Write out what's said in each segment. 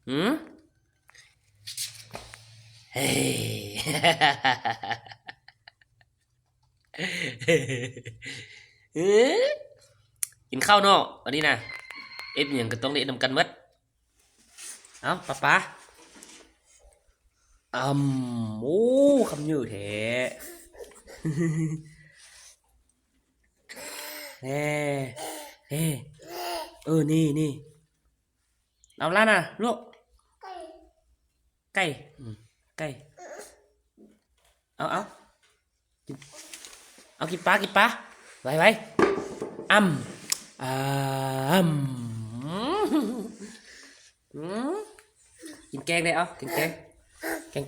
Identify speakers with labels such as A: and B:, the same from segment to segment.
A: หืมเฮ้เฮ้กินข้าวเนาะวันนี้นะเอฟอย่างก็ต้องเล่นนำกันหมัดเอ้าป๊าโอ้คำยืดแท้แน่เฮ้นี่เอาละนะลูกไก่ไก่เอากินเอากินปลาไว้อ่ำอ่ำอืมกินแกงได้เอากินแกงเอาแ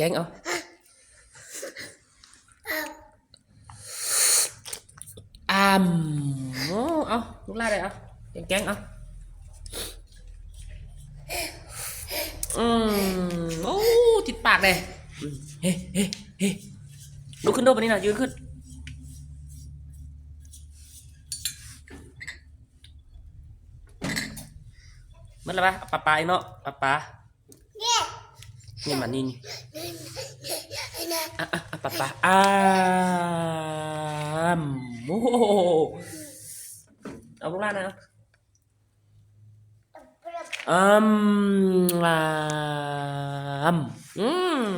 A: กงเอาโอ้เอาลูกลาได้เอาแกงเอาโอ้ติดปากเลยเฮ้ลุกขึ้นโดวันนี้นะยืนขึ้นมันอะไรปะปลาเนาะปลานี่มันนี่ปลาโอ้เอาลูกล่านะอืม